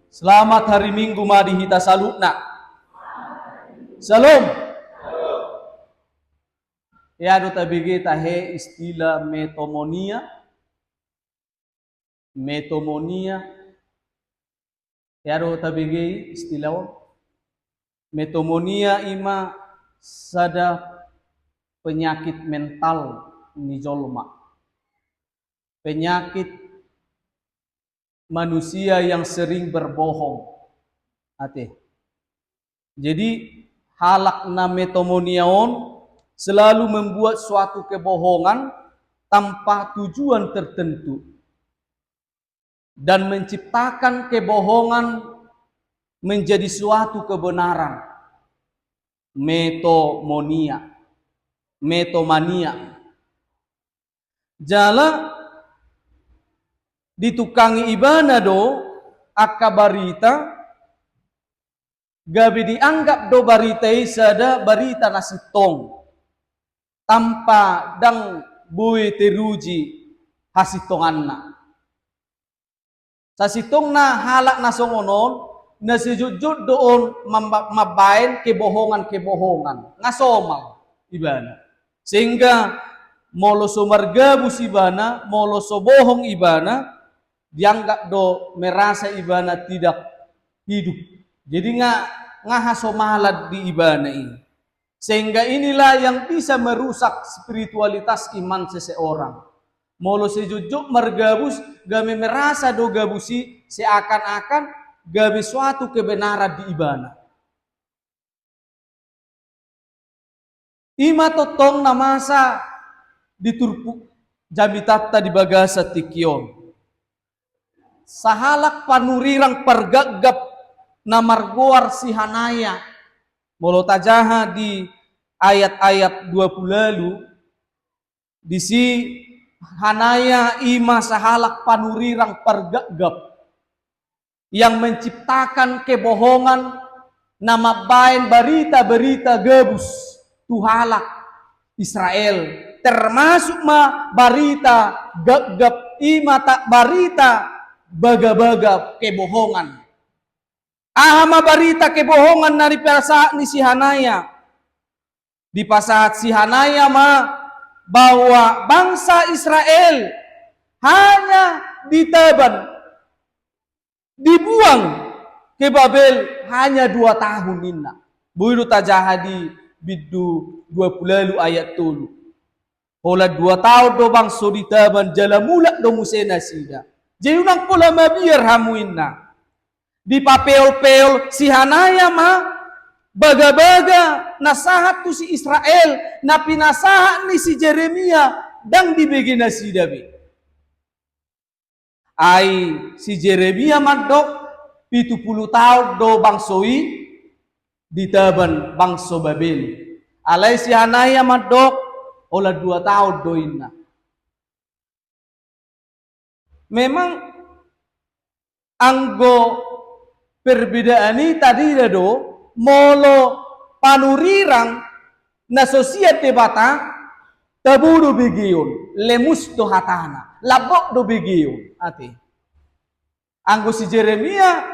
Selamat hari Minggu madi hita salutna. Salam. Ya do tabigi tahe istilah metomonia. Ya do tabigi istilah metomonia ima sada penyakit mental ni jolma. Penyakit manusia yang sering berbohong. Jadi halak na metomoniaon selalu membuat suatu kebohongan tanpa tujuan tertentu dan menciptakan kebohongan menjadi suatu kebenaran. Metomania. Jala ditukangi ibana do akka barita gabi dianggap do barita sada barita nasitong tanpa dang bui teruji hasitonganna. Sasitong na halak na songonon na sejujud doon mabain kebohongan ngasomal ibana. Sehingga molo sumargabus ibana, molo sobohong ibana, dianggap do merasa ibana tidak hidup. Jadi ngahasomalad di ibana ini. Sehingga inilah yang bisa merusak spiritualitas iman seseorang. Molo sejujuk mergabus, game merasa do gabusi seakan-akan gabe suatu kebenaran di ibana. Ima totong na masa diturpu jabitatta di bagasa tikion. Sahalak panurirang pergaggap na margoar si Hanaya. Molo tajaha di ayat-ayat 20 lalu di si Hanaya ima sahalak panurirang pergaggap yang menciptakan kebohongan nama bain berita-berita gabus tuhalak Israel, termasuk barita gagap ima tak barita baga-baga kebohongan. Ahama barita kebohongan dari pasahat ni si Hanaya. Di pasahat si Hanaya bahwa bangsa Israel hanya ditaban, dibuang ke Babel hanya 2 tahun inna. Bulu tajahadi bidu 20 lalu ayat tulu. Pola 2 tahun do bangso ditaban jala mulak do musena sida. Jadi unang pola mabiar hamu inna. Di papeol-peol si Hanaya baga-baga nasahat tu si Israel na pinasahat ni si Jeremia dang dibagi nasi dabi. Ai si Jeremia madok 70 tahun do bangsoi ditaban bangso Babel. Alai si Hanaya madok olah 2 tahun do inna. Memang anggo perbedaan ini tadi do molo panurirang na sosiat debata tabudu begiun lemus do hatana labok do begiun ati anggo si Jeremia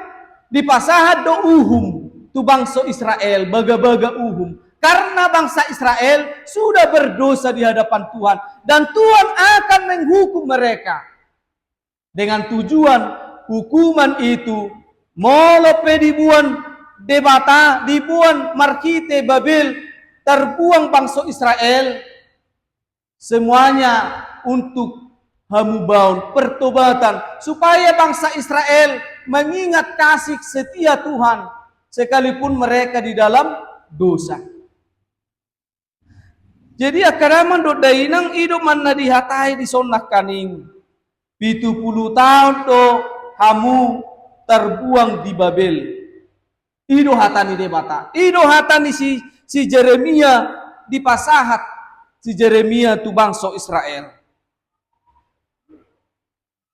di pasahat do uhum tu bangsa Israel baga-baga uhum karena bangsa Israel sudah berdosa di hadapan Tuhan dan Tuhan akan menghukum mereka dengan tujuan hukuman itu molo dibuan debata, dibuan markite Babel, terbuang bangsa Israel, semuanya untuk hamubaun pertobatan supaya bangsa Israel mengingat kasih setia Tuhan sekalipun mereka di dalam dosa. Jadi akaraman do dainang hidup manna dihatai di sonnak kaning 70 tahun do hamu terbuang di Babel. Ido hatani debata. Ido hatani si Jeremia di pasahat. Si Jeremia tu bangsa Israel.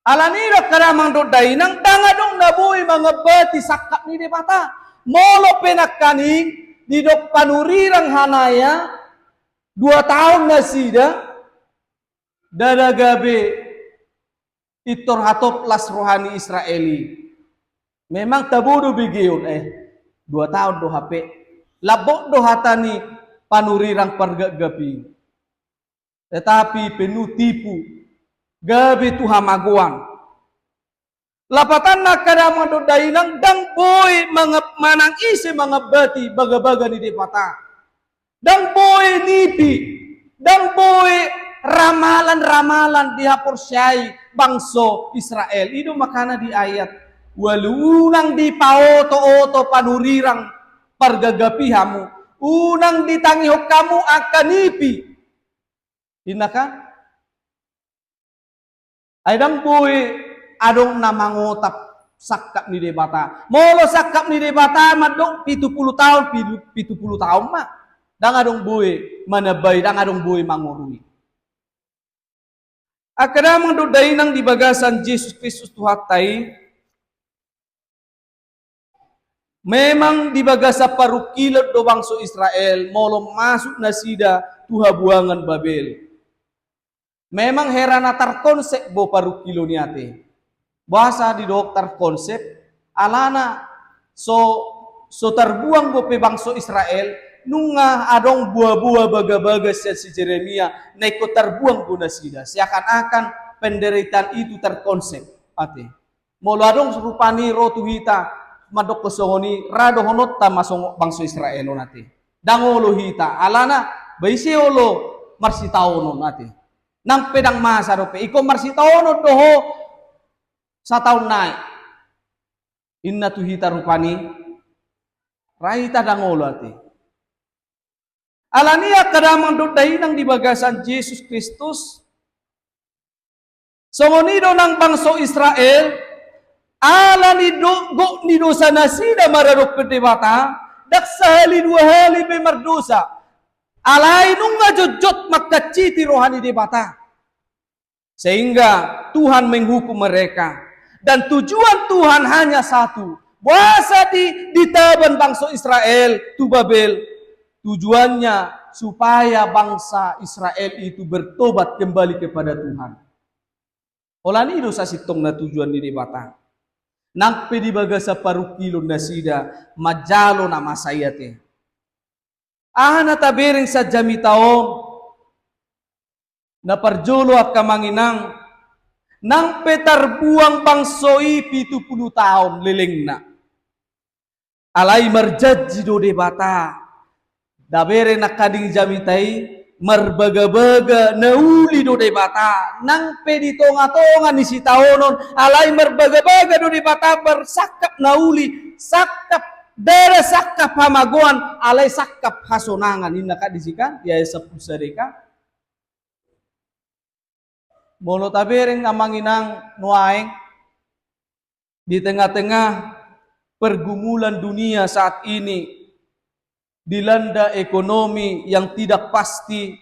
Alanira karamang do dainang dangadong nabuhi mga bati sakap ni debata. Molo penakaning di dok panurirang Hanaya 2 tahun na sida dadagabe itor hatop las rohani Israeli. Memang tabudu bigiun 2 tahun do HP. Labok do hatani panurirang pergagapi. Tetapi penuh tipu. Gabi tuha maguang. Lapatan na kadamang do dainang dang boy mga manang isi mga bati baga-baga ni dipata. Dang boy nipi. Dang boy ramalan-ramalan dihaporsyay bangso Israel. Ito makana di ayat. Walunang di paoto-oto panurirang pergagapihamu. Unang ditangihok kamu akan nipi. Hinaka? Ay dang boy adong namangotap sakap ni debata. Molo sakap ni debata madong 70 tahun, 70 tahun mah. Dang adong buhay manabay, dang adong buhay mangurui. Akadamang doday nang dibagasan Jesus Kristus tuhatay, memang dibagasa parukilot do bangso Israel, molo masuk na sida tuha buangan Babel. Memang herana tarkonsep bo parukilo niate. Bahasa di dokter konsep alana so terbuang go pe bangso Israel nunga adong buah-buah baga-baga si Jeremia naiko terbuang guna sida seakan-akan penderitaan itu terkonsep ate molo adong rupani rotu hita madok kosongoni rado honot ta masong bangso Israel nate dangolo hita alana baisi olo marsitaono nate nang pedang masa rope iko marsitaono doho sa taon naik inna tuhita rupani raita dangolo ati alania kadamang doday nang dibagasan Jesus Kristus songonido ng bangso Israel alani go ni dosa nasida mararok pedebata daksahali dua hali be mardosa alay nung ngajojot magkaciti rohani debata sehingga Tuhan menghukum mereka. Dan tujuan Tuhan hanya satu. Bahasa di taban bangsa Israel, tu Babel. Tujuannya supaya bangsa Israel itu bertobat kembali kepada Tuhan. Olani dosa sitong na tujuan di batang. Nang pedi bagasa parukilon na sida, majalo na masayate. Ahana tabereng sa jamitaon, na parjolo at kamanginang, nang petar buang bangsoi 70 tahun liling na. Alay marjadji do debata. Dabere nakading jamitay marbaga-baga nauli do debata. Nang peditonga-tonga ni si taonon alay marbaga-baga do debata bersakap nauli sakap dere sakap hamaguan alay sakap hasonangan inna kadisikan ya sepuluh sedeka. Molo tabereng amanginang nuaeng di tengah-tengah pergumulan dunia saat ini dilanda ekonomi yang tidak pasti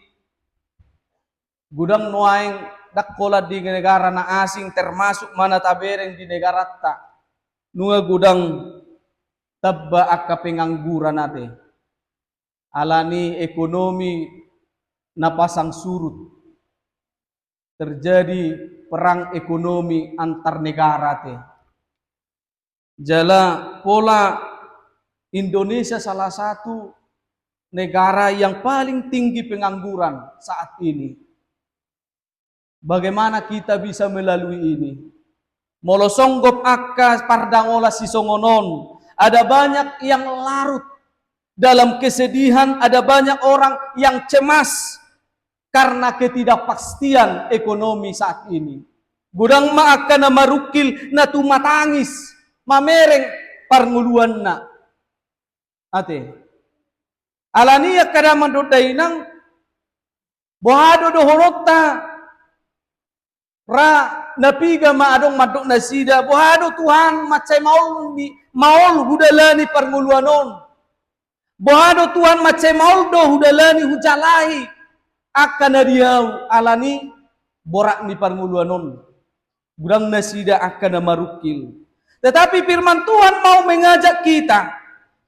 gudang nuaeng dakkola di negara na asing termasuk mana tabereng di negara ta nunga gudang tabba akka pengangguran nate alani ekonomi napasang surut terjadi perang ekonomi antar negara te. Jala pola Indonesia salah satu negara yang paling tinggi pengangguran saat ini. Bagaimana kita bisa melalui ini? Molosonggop akka pardangola si songonon. Ada banyak yang larut dalam kesedihan, ada banyak orang yang cemas karena ketidakpastian ekonomi saat ini. Gudang maaka na marukil na tumatangis, mamereng parnguluan na. Ate, alaniya kadaman do dainang, bohado do horota, ra napiga maadong madok na sida, bohado Tuhan macay maol hudalani parnguluanon. Bohado Tuhan macay maol do hudalani hujalahi. Akan nadiyaw alani borak ni parnguluanon gudang nasida akan marukil. Tetapi firman Tuhan mau mengajak kita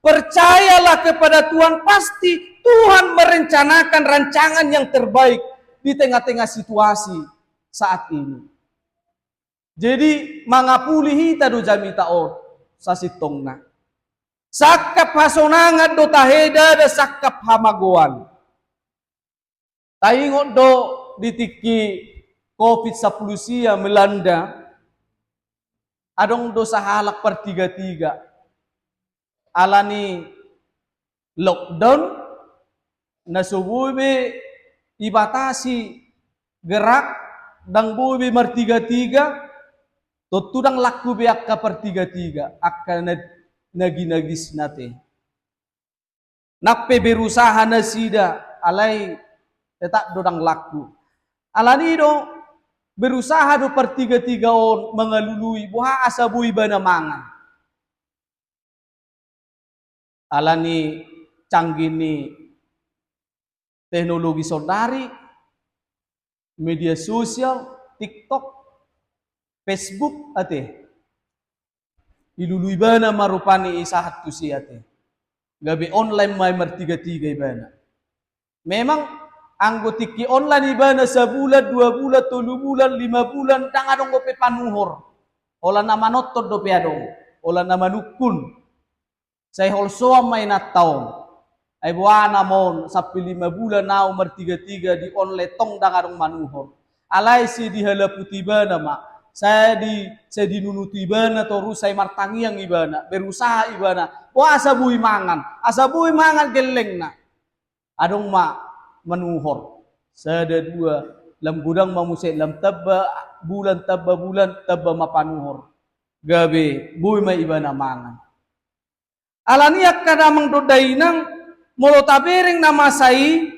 percayalah kepada Tuhan, pasti Tuhan merencanakan rancangan yang terbaik di tengah-tengah situasi saat ini. Jadi mangapuli hita do jami taon sasitongna. Sakap hasonangan do taheda da sakap hamagoan. Taingot do ditiki COVID-19 sia melanda. Adong do sahalak per tiga-tiga. Alani lockdown na subuhi ibatasi gerak dang bubi martiga-tiga tutudang laku be akka pertiga-tiga akka nagi-nagis nate nappe berusaha na sida alai tetap dodang laku alani do berusaha do pertiga-tiga on mengalului buha asabui bana mangan alani canggini teknologi saudari, media sosial, TikTok, Facebook ate. Ilului bana marupani isahat tu si ate. Gabi online may martiga-tiga ibana. Memang anggotiki online ibana sebulan, 2 bulan, 3 bulan, 5 bulan, dang adong gope panuhor. Ola nama notot dope adong. Ola nama nukun. Saya holsoa may nataon. Ay buwana mon sa 5 bulan na martiga-tiga di online tong dangarong manuhor. Alay si di halaputi bana ma. Saya di nunuti bana toru saya martangiang ibana, berusaha ibana. Wa asabuhi mangan geleng na. Adong ma manuhor. Sada dua lam gudang mamusay lam tabba bulan mapanuhor. Gabe buhi ma ibana mangan. Alaniak kadamang dodainang molo tabering namasai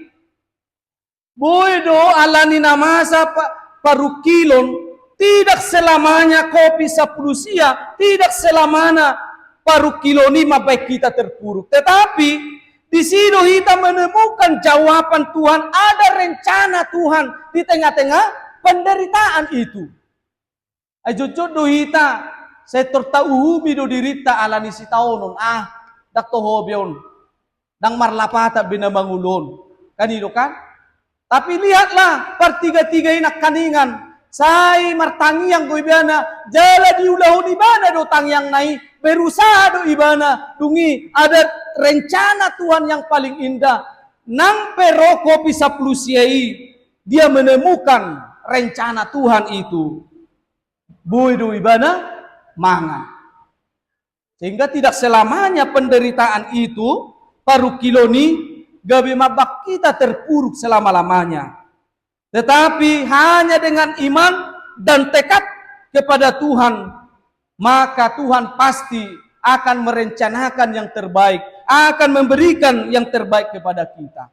boydo alani namasa parukilon tidak selamanya kopi sapulusia tidak selamanya parukiloni baik kita terpuruk tetapi di sini kita menemukan jawaban Tuhan ada rencana Tuhan di tengah-tengah penderitaan itu ayo jodoh kita saya tertahu bido dirita alani si taonon dak tohobion dang marlapata binamangulon. Kanino kan? Tapi lihatlah pertiga-tiga inak kaningan. Sai martangiang ko ibana. Jala diulahun ibana do tangyang nai. Berusaha do ibana. Dungi ada rencana Tuhan yang paling indah. Nang peroko bisa plusiai. Dia menemukan rencana Tuhan itu. Boy do ibana mangan. Sehingga tidak selamanya penderitaan itu parukiloni gabi mabak kita terpuruk selama-lamanya. Tetapi hanya dengan iman dan tekad kepada Tuhan, maka Tuhan pasti akan merencanakan yang terbaik, akan memberikan yang terbaik kepada kita.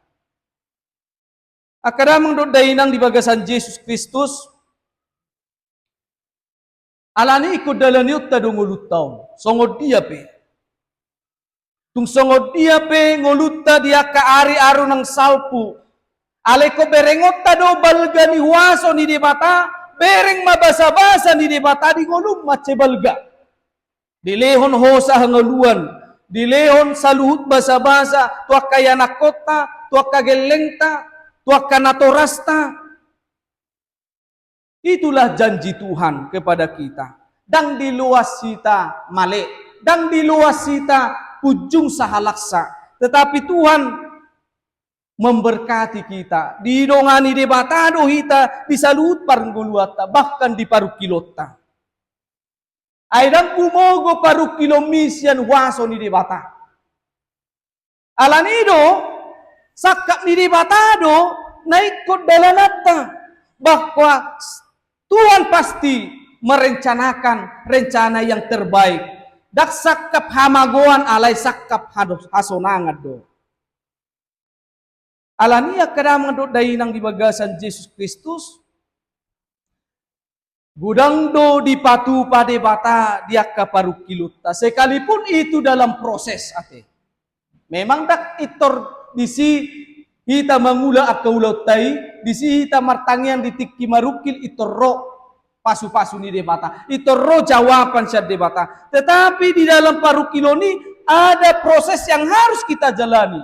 Akadamang dodainang di bagasan Yesus Kristus, alani ikut dalaniut tadungulutaw, songod dia pe. Tung songod dia pe ngolutta dia ka ari-aro ng salpu. Aleko berengot do balga ni huaso ni debata, bereng mabasa-basa ni debata di ngolum mace balga. Dilehon hosa hangaluan, dilehon saluhut basa-basa, tuak kaya nakota, tuak kagelengta, tuak kanatorasta. Itulah janji Tuhan kepada kita. Dang diluas sita male, dang diluas sita ujung sahalaksa. Tetapi Tuhan memberkati kita. Didongani debatado hita disalut parengguluata bahkan di parukilota. Aidang kumogo parukilomisian waso ni debata. Alanido sakap ni debatado naikot dalanata bahwa Tuhan pasti merencanakan rencana yang terbaik. Dak sakap hamagoan alay sakap hasonangan do. Alania kadamang do dainang di bagasan Yesus Kristus. Gudang do di patu pade bata dia kaparukiluta. Sekalipun itu dalam proses ate. Memang dak itor disi kita mangula akaulau-tai, disi kita martangian ditikki marukil itorro pasu-pasu ni debata. Itu roh jawaban siya debata. Tetapi di dalam parukiloni ada proses yang harus kita jalani.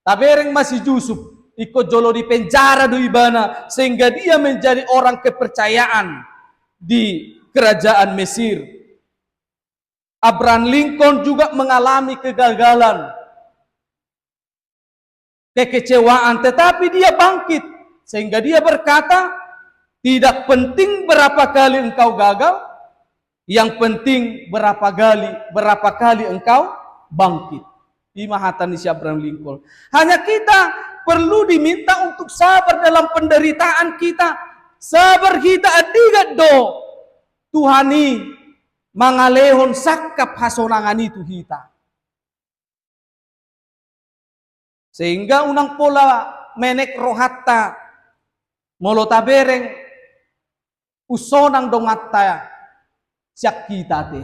Tabereng masih Yusuf ikut jolo di penjara do ibana sehingga dia menjadi orang kepercayaan di kerajaan Mesir. Abraham Lincoln juga mengalami kegagalan, kekecewaan, tetapi dia bangkit. Sehingga dia berkata, tidak penting berapa kali engkau gagal, yang penting berapa kali engkau bangkit. Imahatan si Abraham Lincoln. Hanya kita perlu diminta untuk sabar dalam penderitaan kita. Sabar kita adigat do. Tuhani mangalehon sakap hasonangan itu kita. Sehingga unang pola menek rohatta molo tabereng usonang dongatta siak kita te.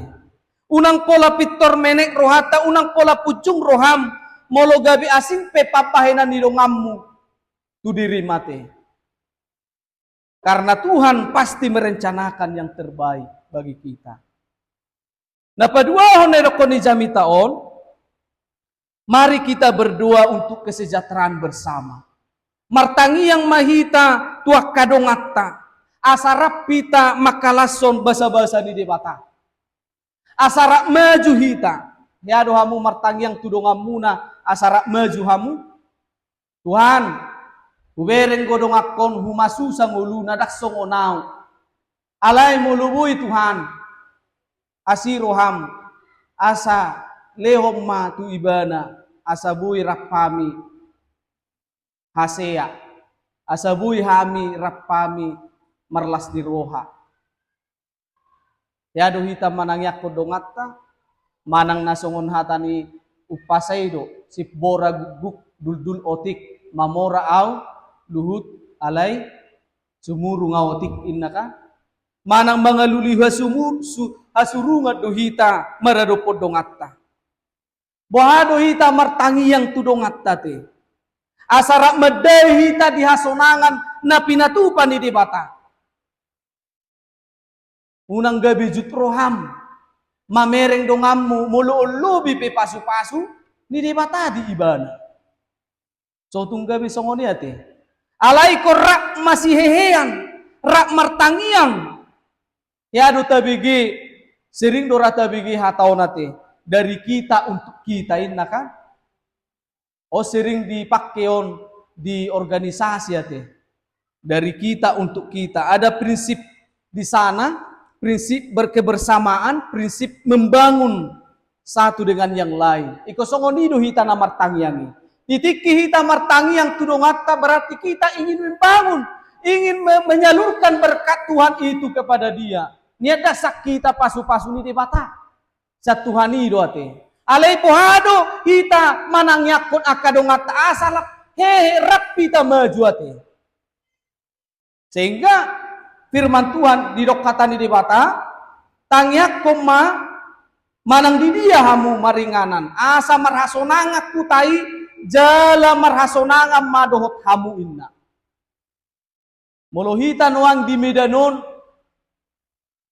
Unang pola pitor menek rohatta, unang pola pucung roham molo gabi asing pe papahenan ni dongammu tu diri mate. Karena Tuhan pasti merencanakan yang terbaik bagi kita. Nah, padua honero koni jami taon, mari kita berdoa untuk kesejahteraan bersama. Martangi yang mahita tuak kadongatta. Asarap pita makalason basa-basa di debata. Asarap maju hita. Ya dohamu martangi yang tudongamuna asarap maju hamu. Tuhan, ubereng godong akon humasusang ulu nadaksong onau. Alay mulubui Tuhan. Asiroham asa lehom ma tu ibana asabui rapami hasea asabui hami rapami marlas di roha. Ya do hitam manangyak kodongatta manang nasongon hatani upasaido sipbora guguk duldul otik mamora au luhut alai sumuru ngaotik innaka manang mangaluli hasurungat dohita marado podongatta. Bohado hita martangi yang tudongatta te. Asara medai hita dihasonangan na pinatupan ni debata. Unang gabi jutroham mamereng dongammu mulu-ulubi pe pasu-pasu ni debata di ibana. So tunggabi songoni ate. Alai ko rak masih hehean, rak martangian. Ya do tabigi sering dora tabigi hatau nate dari kita untuk kita inna kan? Oh sering dipakeon di organisasi ate. Dari kita untuk kita ada prinsip di sana, prinsip berkebersamaan, prinsip membangun satu dengan yang lain. Iko songoni do hita na martangiangi. Titiki hita martangiang tudongatta berarti kita ingin membangun, ingin menyalurkan berkat Tuhan itu kepada dia. Niada sak kita pasu-pasu ni debata. Sa Tuhani do ate. Alai pohado hita manangyakon akadongata asalak hehe rap kita maju ate. Sehingga firman Tuhan di dokata ni debata tangyakom manang di dia hamu maringanan asa marhasonanga kutai jala marhasonanga madohot hamu inna. Molohita noang di medanon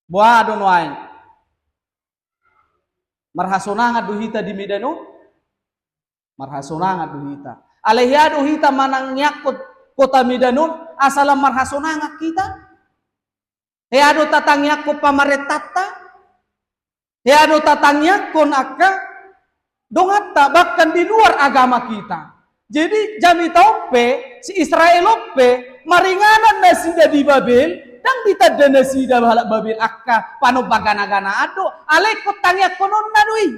buah donoain marhasonanga duhita di medano marhasonanga duhita alehya duhita manang nyakot kota medanon asala marhasonanga kita heado tatangnya ko pamaretata heado tatangnya kon akka dongata bahkan di luar agama kita. Jadi jami taupe si Israel ope maringanan nasida di Babel dan ditadda nasida bahalak Babel akka pano bagana-gana ado alekot tangya konon nadui.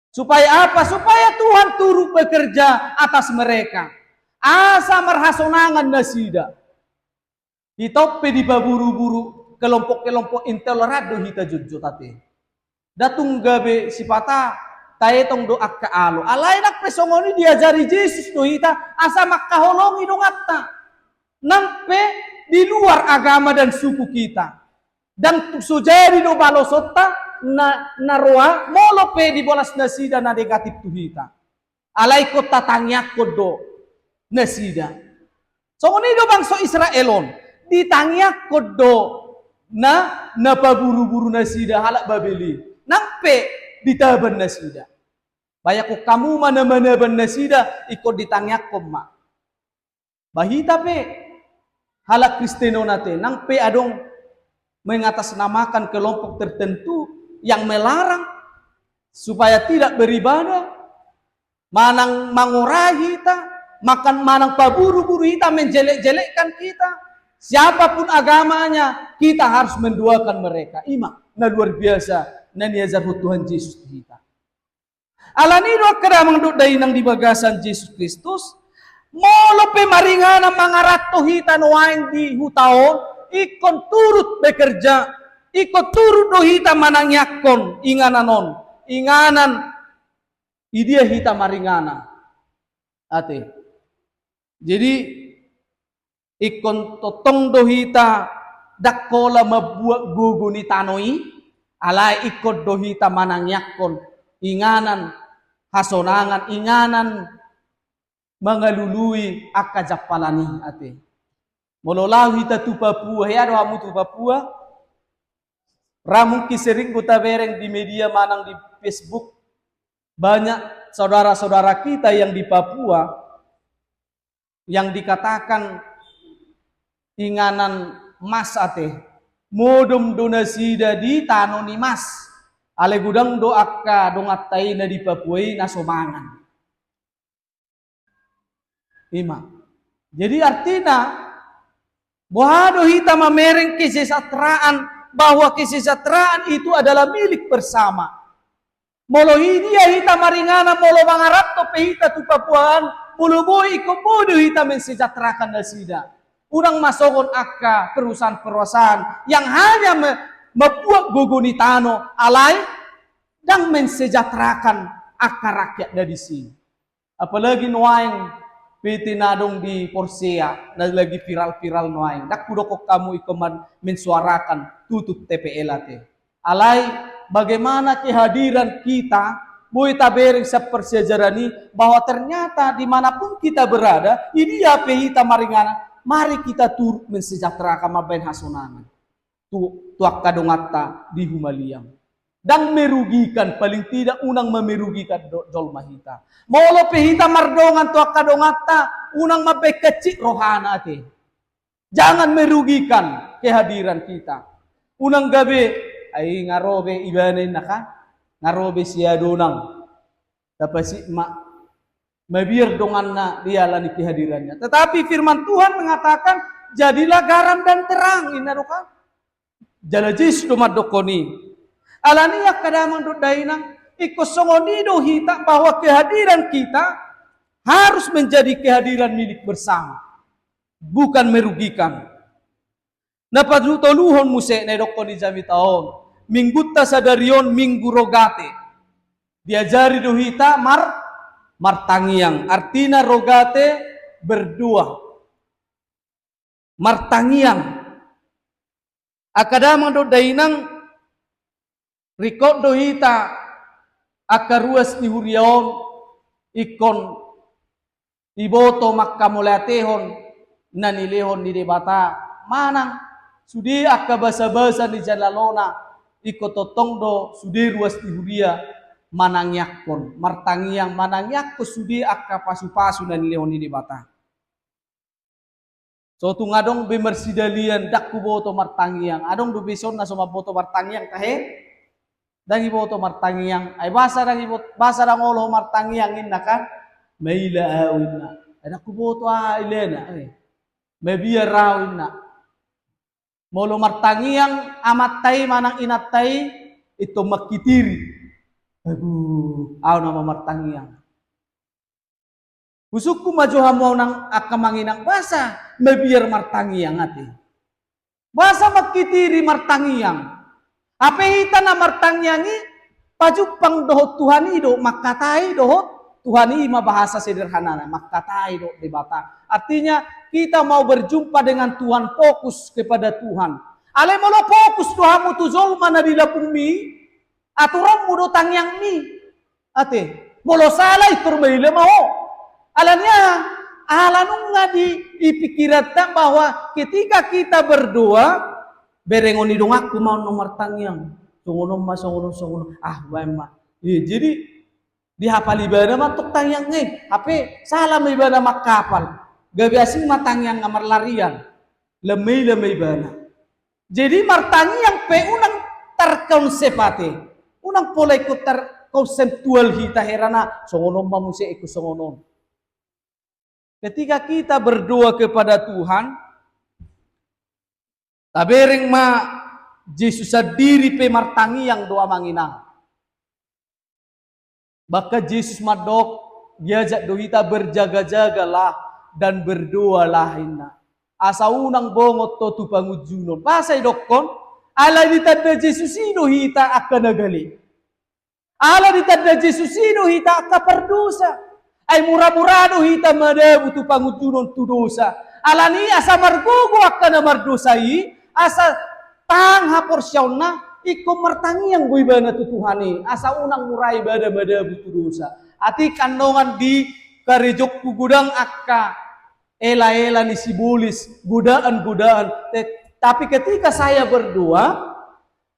Supaya apa? Supaya Tuhan turut bekerja atas mereka. Asa marhasonangan nasida. Ditope di baburu-buru kelompok-kelompok intoleran do hita jujjutate. Datung gabe sipata taetong do akka alo. Alay nak pesongoni diajari Yesus do hita asa makaholongi dong atta. Nampe di luar agama dan suku kita. Dan sujadi do balosota na roa molope di bolas nasida na negatif tu hita. Alay ko tatangyak ko do nasida. Songoni do bangso Israelon ditangyak ko do na paburu-buru nasida halak Babeli. Nampe ditaban nasida. Bayak ko kamu mana-mana ban nasida ikut ditangyak ko ma. Bahita pe halak Kristeno nate nang pe adong mengatasnamakan kelompok tertentu yang melarang supaya tidak beribadah, manang mengurai kita, makan manang paburu-buru kita, menjelek-jelekkan kita. Siapapun agamanya, kita harus menduakan mereka. Ima, nah luar biasa, nah niazar Tuhan Yesus kita. Alani do kada mangduk dainang di bagasan Yesus Kristus, molo pemaringana mangarato hita noaing di hutaon, ikon turut bekerja, ikon turut do hita manangyakon, ingananon, inganan, idia hita maringana. Ate. Jadi, ikon totong do hita dakola mabuak gugu ni tanoi, alay ikon do hita manangyakon, inganan, hasonangan, inganan, mengalului akajapalani ate. Mololau hita tu Papua, ya do hamu tu Papua. Ramu kisering kuta bereng di media manang di Facebook. Banyak saudara-saudara kita yang di Papua yang dikatakan inganan mas ate. Modom donasi di tanoni mas. Ale gudang do akka dongatai na di Papua na somangan. Ima. Jadi artinya bahwa hita mamereng kesejahteraan, bahwa kesejahteraan itu adalah milik bersama. Molo hidia hita maringana, molo mangarap to pehita tu Papuaan, molo boy ikomodo hita mensejahterakan nasida. Unang masokon akka perusahaan-perusahaan yang hanya membuat gogonitano alay dan mensejahterakan akka rakyat dari sini. Apalagi nuaing pitinadong di Porsea na lagi viral-viral noaing. Dakudokok kamu ikoman mensuarakan tutup TPL ate. Alay, bagaimana kehadiran kita, boy tabering sa persejarah bahwa ternyata dimanapun kita berada, ini ya pehita maringana, mari kita turut mensejahterakan mabain hasonangan. Tuak kadongata di Humaliang. Dan merugikan, paling tidak unang memerugikan dolma hita. Molo pehita mardongan tuak kadongata, unang mabekecik rohana ate. Jangan merugikan kehadiran kita. Unang gabi, ay ngarobe ibanin na ka, ngarobe siya donang. Tapos si mabir dongan na dialan kehadirannya. Tetapi firman Tuhan mengatakan, jadilah garam dan terang. Inarukan. Jalajis dumadokoni. Alaniya kadamang do dainang ikosongonido hita bahwa kehadiran kita harus menjadi kehadiran milik bersama, bukan merugikan. Napadutoluhon muse na dokoni jami taon, minggutta sadarion minggu rogate. Diajari do hita martangiang, artinya rogate berdua. Martangiang. Akadamang do dainang rikot do hita akaruas ni huriaon ikon iboto makkamulatehon nanilehon ni debata manang sudi akka basa-basa ni jalalona ikot totong do sudi ruas ni huria manangyakon martangiang manangyakko sudi akka pasu-pasu nanilehon ni debata. So tungadong bemersidalian dak kuboto martangiang adong do bison na sumaboto martangiang kahe dangi boto martangiang ay basa dang olo martangiang inna kan maila awinna ada kuboto ilena may biar rawinna molo martangiang amatay manang inatay ito makitiri aw nama martangiang usuk ku majo hamo nang akamanginang basa may biar martangiang ati basa makitiri martangiang apehita na martangyangi pajupang dohot Tuhan ido makatai dohot Tuhan i bahasa sederhana makatai do debata. Artinya kita mau berjumpa dengan Tuhan, fokus kepada Tuhan. Ale molo fokus dohamu tu zolma na dilapung mi aturan mu do tangyang mi. Ate molo salah itur maile mau. Alanya alanung nga di ipikirat bahwa ketika kita berdoa berengon di dong aku mau nomor tangyang songono mas songono wema jadi di hafal ibadah matuk tangyang HP salah ibadah mak kapal gabiasing matangyang ngamar larian lemei bana jadi martangyang pe unang terkonsepate Unang pola ikut konseptual hita herana songonon manusia ikut songonon. Ketika kita berdoa kepada Tuhan, tabereng ma Yesus diri pemartangi yang doa manginang. Maka Yesus madok diajak dohita berjaga-jagalah dan berdoalah inna. Asa unang bongot to tu pangujunon. Pasay dokon, ala ditanda Yesus ino hita akan nagali. Ala ditanda Yesus ino hita akan perdosa. Ay murah-murado hita madabu tu pangujunon tu dosa. Ala ni asa margogo akan mardosai, asa tangha porsyauna iko mertangi yang gue bana tu Tuhani. Asa unang murai bada-bada butu dosa. Ati kandongan di karejok gudang akka ela-ela ni sibulis godaan-godaan. Tapi ketika saya berdoa,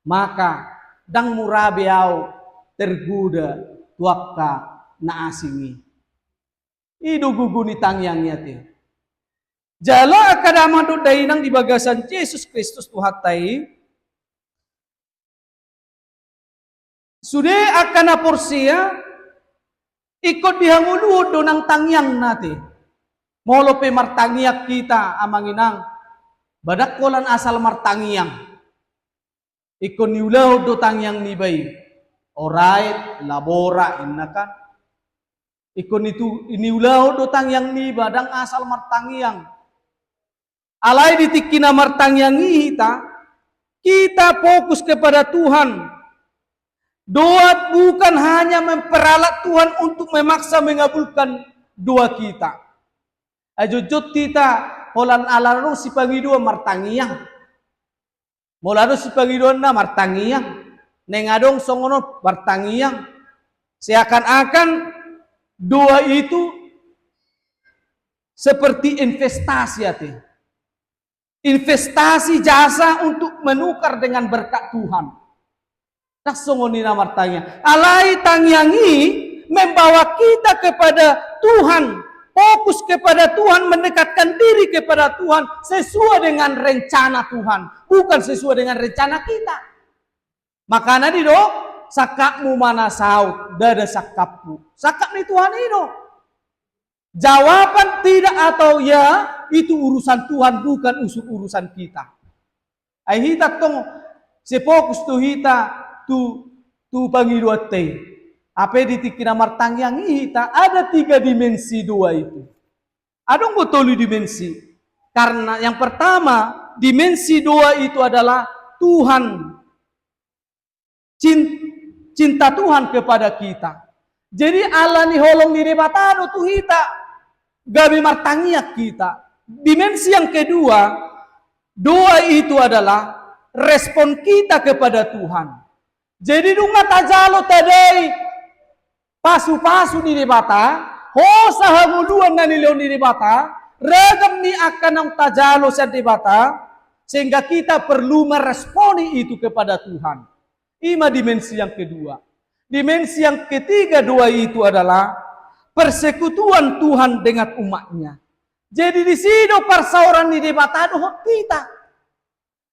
maka dang murabiau tergoda tuakka na asingi. Idu guguni tangyangnya ti. Jala akadamado dainang di bagasan Yesus Kristus Tuhatai. Sudah akan porsia ikut dihangulu donang tangyang nati. Molo pe martangiak kita amanginang badak kolan asal martangiang. Ikut niulah do tangyang ni bay. Orait labora innakan. Ikut itu niulah do tangyang ni badang asal martangiang. Alai ditikina martangiang kita fokus kepada Tuhan. Doa bukan hanya memperalat Tuhan untuk memaksa mengabulkan doa kita. Ajujut kita holan alaro si pangidua martangiang. Molado si pangidua na martangiang. Nengadong songono martangiang. Seakan-akan doa itu seperti investasi hati. Investasi jasa untuk menukar dengan berkat Tuhan. Naksongoni namar tanya. Alai tangyangi membawa kita kepada Tuhan. Fokus kepada Tuhan, mendekatkan diri kepada Tuhan sesuai dengan rencana Tuhan, bukan sesuai dengan rencana kita. Makanya di do, sakakmu mana saut, dada sakapmu. Sakap ni Tuhan itu. Jawaban tidak atau ya, itu urusan Tuhan, bukan urusan kita. Ay hita tong sefokus tu hita tu pangidua te. Apa ditikina martangyang hita ada 3 dimensi doa itu. Adong botoli dimensi. Karena yang pertama, dimensi doa itu adalah Tuhan. Cinta Tuhan kepada kita. Jadi Allah ni holong di debatado tu hita gabi martangiak kita. Dimensi yang kedua, doa itu adalah respon kita kepada Tuhan. Jadi dunga tajalo tadai pasu-pasu di debata, ho sahanguluan na nilaw di debata, ragam ni akan ang tajalo sa debata, sehingga kita perlu meresponi itu kepada Tuhan. Ima dimensi yang kedua. Dimensi yang ketiga doa itu adalah persekutuan Tuhan dengan umatnya. Jadi di sini persauran di debata doa kita.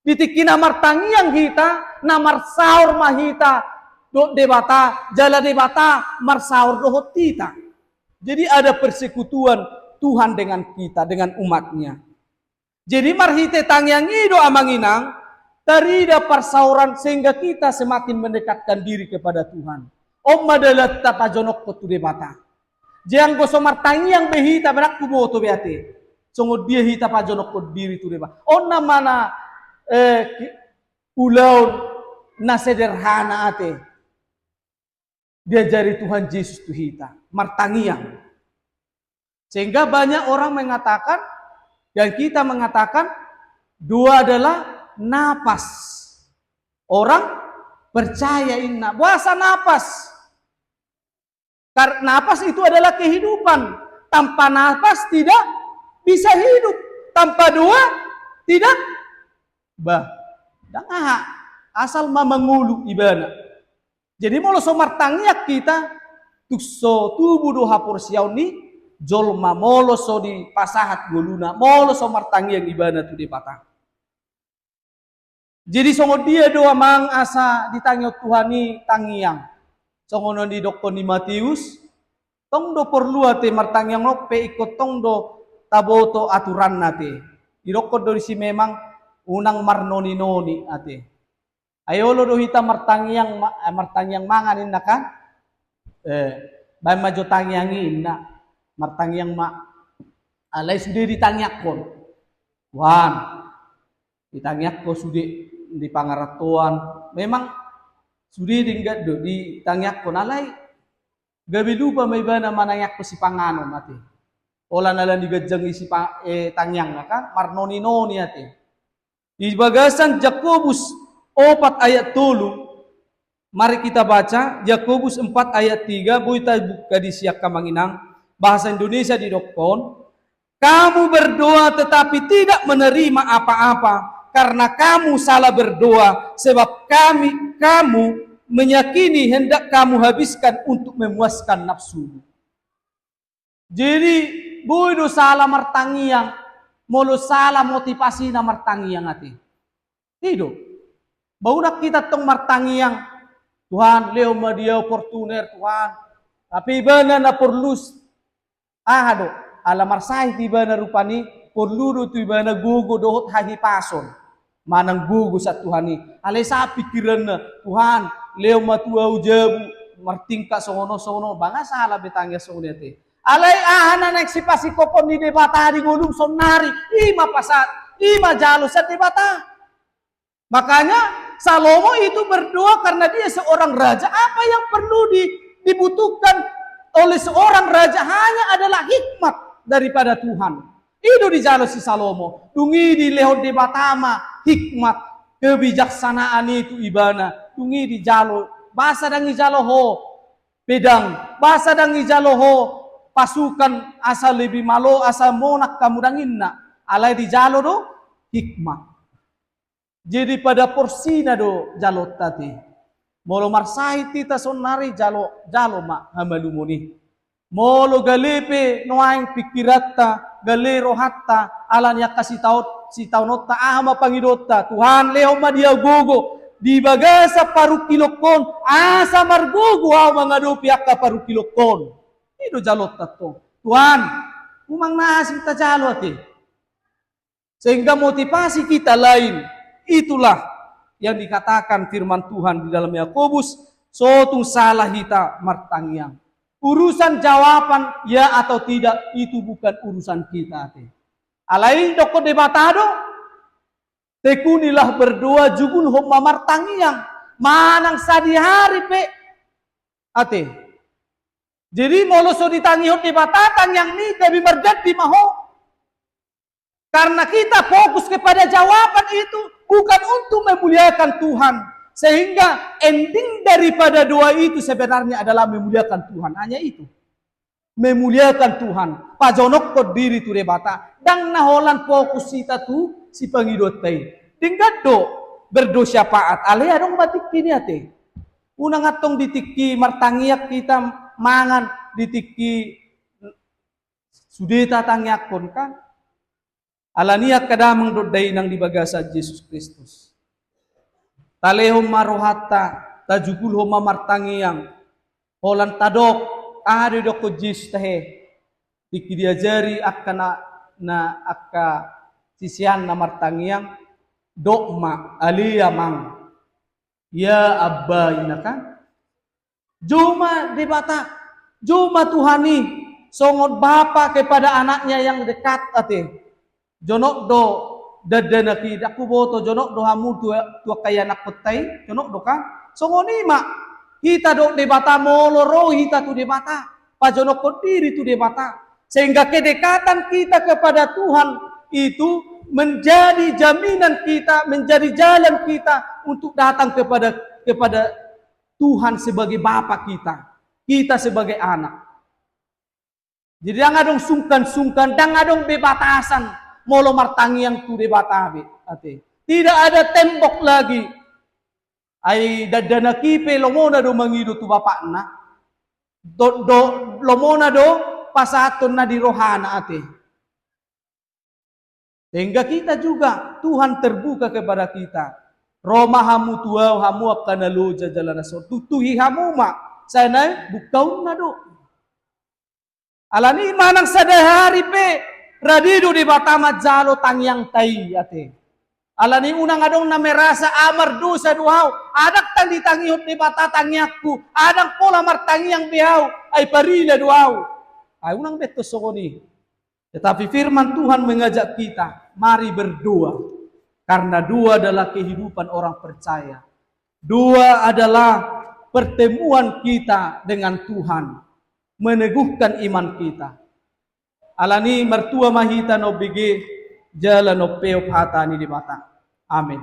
Ditiki namar tangiang kita, namar saur mahita, do debata, jala debata, marsaur dohot kita. Jadi ada persekutuan Tuhan dengan kita, dengan umatnya. Jadi marhite tangiang ido amanginang, tarida persauran sehingga kita semakin mendekatkan diri kepada Tuhan. Om madalat tapajonok ko tu debata. Jangan gosomar tangiang behita berak kuboto beate. Sungguh dia hita pajonok ko diri tu debata. On namana pulau na sederhana ate diajari Tuhan Yesus tu hita martangiang, sehingga banyak orang mengatakan dan kita mengatakan doa adalah napas. Orang percaya inna puasa napas, karena napas itu adalah kehidupan. Tanpa napas tidak bisa hidup, tanpa doa tidak asal mamangulu ibana. Jadi molo somar tangiak kita tukso tubuh doha porsiau ni jolma molo so di pasahat goluna molo somar tangiak ibana tu di patah. Jadi songo dia doa mang asa ditangyo Tuhani tangiang. Songo di dokon di Matius, tong do perlu ate martangiang lope ikut tong do taboto aturan nate. Di dokon do si memang unang marnoni-noni ate. Ayo lo do hita martangiang manganin nakan. Bay majo tangiangin na martangiang ma alay sudah ditangiak kon. Wan ditangiak ko sudah di pangaratuan memang sudah dinggat do di tangiak ko nalai gabi lupa may bana mananyak ko si pangano mati ola nalan digajang isi tangyang kan marnoni noni ati di bagasan Yakobus 4 ayat 3 mari kita baca Yakobus 4 ayat 3 buita buka di siak kamanginang bahasa Indonesia di dokon kamu berdoa tetapi tidak menerima apa-apa karena kamu salah berdoa sebab kamu meyakini hendak kamu habiskan untuk memuaskan nafsu. Jadi bodo salah martangiang, molo salah motivasi na martangiang ati. Tidak. Baudak kita tong martangiang Tuhan leo madia opportuner Tuhan. Tapi bana na porlus do alamar sai tiba na rupani porludo tiba na gugo dohot hahi pason. Manang gugu sa Tuhan ni. Alay sa pikiran na Tuhan, leo matua ujabu, martingka sono, banga salah betangnya sono ete. Alay ahana nagsipasi kopon ni debata di gulung sonari, ima pasat, ima jalo sa debata. Makanya Salomo itu berdoa karena dia seorang raja. Apa yang perlu dibutuhkan oleh seorang raja hanya adalah hikmat daripada Tuhan. Itu di jalo si Salomo. Tungi di lehot debatama hikmat kebijaksanaan itu ibana. Tungi di jalo bahasa dan jalo ho pedang. Bahasa dan jalo ho pasukan asa lebih malo asa monak kamu danginna. Alai di jalo do hikmat. Jadi pada porsina do jalo tadi. Molo marsai tita sonari jalo ma hamalumuni. Molo galepe noaing pikiratta galero hatta alanya kasih tahu si taunota ama pangidota Tuhan leo madia gogo di bagasa paru kilokon asa margogo aw mangadopi akka paru kilokon itu jalot tato Tuhan umang nasim ta jalo ati sehingga motivasi kita lain itulah yang dikatakan firman Tuhan di dalam Yakobus sotung salah hita martangiang. Urusan jawaban ya atau tidak itu bukan urusan kita. Alain doko debatado tekunilah berdoa jugul homa martangiang manang sadi hari pe ate. Jadi moloso ditangi hot debatatan yang ni gabi mergadi maho. Karena kita fokus kepada jawaban itu bukan untuk memuliakan Tuhan. Sehingga ending daripada doa itu sebenarnya adalah memuliakan Tuhan. Hanya itu. Memuliakan Tuhan. Pajonok ko diri tu rebata. Dang naholan fokus kita tu si pangidotai. Tinggal do berdo syafaat. Ale adong batik kini ate. Unang atong ditiki martangiak kita mangan ditiki sudeta tangyakon kan. Alaniak kadamang dodai nang dibagasa Yesus Kristus. Talehom marohata, tajukul homa martangiang, holan tadok, ahari doko jis tahe, dikidiajari akka akka sisian na martangiang, dokma aliyamang, ya abba inakan, juma debata, juma Tuhani, songot bapa kepada anaknya yang dekat ate, jonok do dadana ki aku boto jonok do hamu tua kaya nak petai jonok do kan songoni mak kita do debata moloro kita tu debata pajonok ko diri tu debata sehingga kedekatan kita kepada Tuhan itu menjadi jaminan kita menjadi jalan kita untuk datang kepada Tuhan sebagai Bapa kita sebagai anak. Jadi dang adong sungkan dang adong bebatasan molo martangiang tu debatabe ate. Tidak ada tembok lagi. Ay dadana kipe lomona do mangido tu bapakna. Do lomona do pasaton na di rohana ate. Sehingga kita juga Tuhan terbuka kepada kita. Roma hamu tua hamu akan lalu jalan naso. Tutuhi hamu mak. Sana bukau na do. Alani manang sadahari pe. Radido di batama jalo tangyang tai ate. Alani unang adong na merasa amar dosa duhaw. Adak tang ditangiot di bata tangyakku. Adang pola martangyang bihaw. Ay parila duhaw. Ay unang beto sokoni. Tetapi firman Tuhan mengajak kita. Mari berdoa. Karena dua adalah kehidupan orang percaya. Dua adalah pertemuan kita dengan Tuhan. Meneguhkan iman kita. Alani mertua mahita no bigi jalan no peop hata ni di mata. Amin.